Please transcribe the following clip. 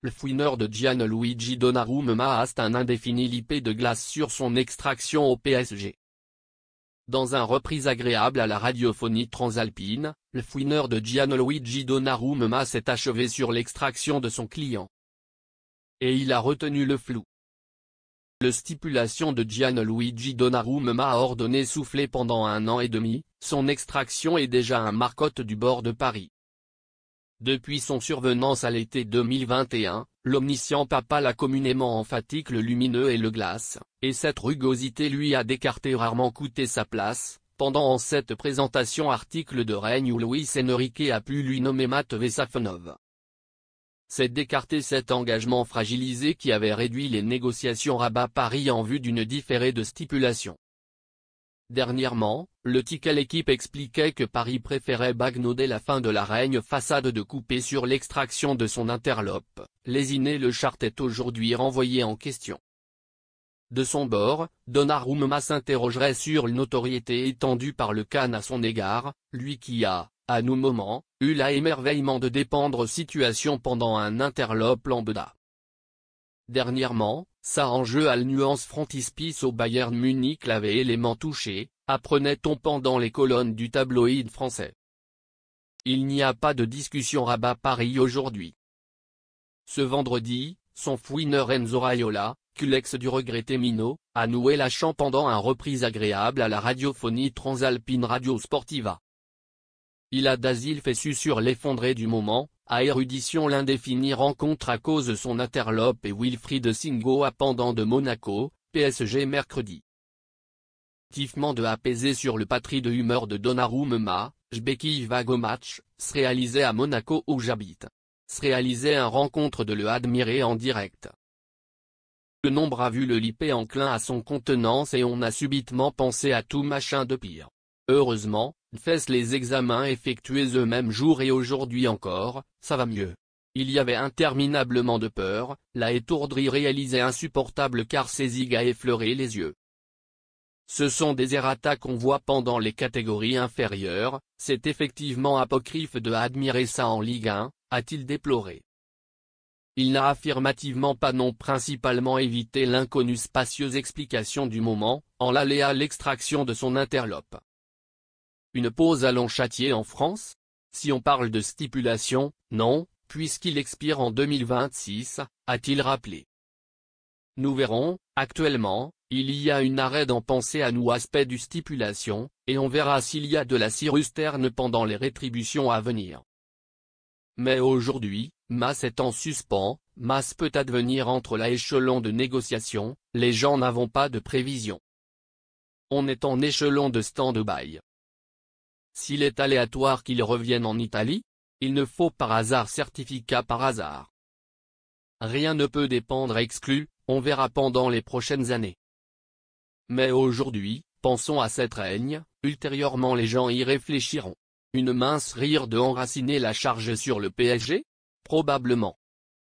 le fouineur de Gianluigi Donnarumma a un indéfini l'IP de glace sur son extraction au PSG. Dans un reprise agréable à la radiophonie transalpine, le fouineur de Gianluigi Donnarumma s'est achevé sur l'extraction de son client. Et il a retenu le flou. Le stipulation de Gianluigi Donnarumma a ordonné souffler pendant 1 an et demi, son extraction est déjà un marcotte du bord de Paris. Depuis son survenance à l'été 2021, l'omniscient papa l'a communément emphatique le lumineux et le glace, et cette rugosité lui a d'écarté rarement coûté sa place, pendant cette présentation article de règne où Luis Enrique a pu lui nommer Matvej Safonov. C'est d'écarter cet engagement fragilisé qui avait réduit les négociations Rabat-Paris en vue d'une différée de stipulation. Dernièrement, le ticket L'équipe expliquait que Paris préférait bagnauder la fin de la règne façade de couper sur l'extraction de son interlope, lésiné le chart est aujourd'hui renvoyé en question. De son bord, Donnarumma s'interrogerait sur la notoriété étendue par le CAN à son égard, lui qui a, à nos moments, eu l'émerveillement de dépendre situation pendant un interlope lambda. Dernièrement, ça en jeu à la nuance frontispice au Bayern Munich l'avait élément touché, apprenait-on pendant les colonnes du tabloïd français. Il n'y a pas de discussion Rabat-Paris aujourd'hui. Ce vendredi, son fouineur Enzo Raiola, l'ex du regretté Minot, a noué la chant pendant un reprise agréable à la radiophonie transalpine Radio Sportiva. Il a d'asile fait su sur l'effondré du moment, à érudition l'indéfinie rencontre à cause de son interlope et Wilfried Singo à pendant de Monaco, PSG mercredi. Tifement de apaiser sur le patrie de humeur de Donnarumma, j'béquille vague au match, se réalisait à Monaco où j'habite. Se réalisait un rencontre de le admirer en direct. Le nombre a vu le lipé enclin à son contenance et on a subitement pensé à tout machin de pire. Heureusement, faites les examens effectués le même jour et aujourd'hui encore, ça va mieux. Il y avait interminablement de peur, la étourderie réalisée insupportable car ses zig a effleuré les yeux. Ce sont des errata qu'on voit pendant les catégories inférieures, c'est effectivement apocryphe de admirer ça en Ligue 1, a-t-il déploré. Il n'a affirmativement pas non principalement évité l'inconnue spacieuse explication du moment, en l'aléa l'extraction de son interlope. Une pause allons châtier en France? Si on parle de stipulation, non, puisqu'il expire en 2026, a-t-il rappelé. Nous verrons, actuellement, il y a une arrêt d'en penser à nous aspect du stipulation, et on verra s'il y a de la cirusterne pendant les rétributions à venir. Mais aujourd'hui, masse est en suspens, masse peut advenir entre l'échelon de négociation, les gens n'avons pas de prévision. On est en échelon de stand-by. S'il est aléatoire qu'il revienne en Italie, il ne faut par hasard certificat par hasard. Rien ne peut dépendre exclu, on verra pendant les prochaines années. Mais aujourd'hui, pensons à cette règne, ultérieurement les gens y réfléchiront. Une mince rire de enraciner la charge sur le PSG? Probablement.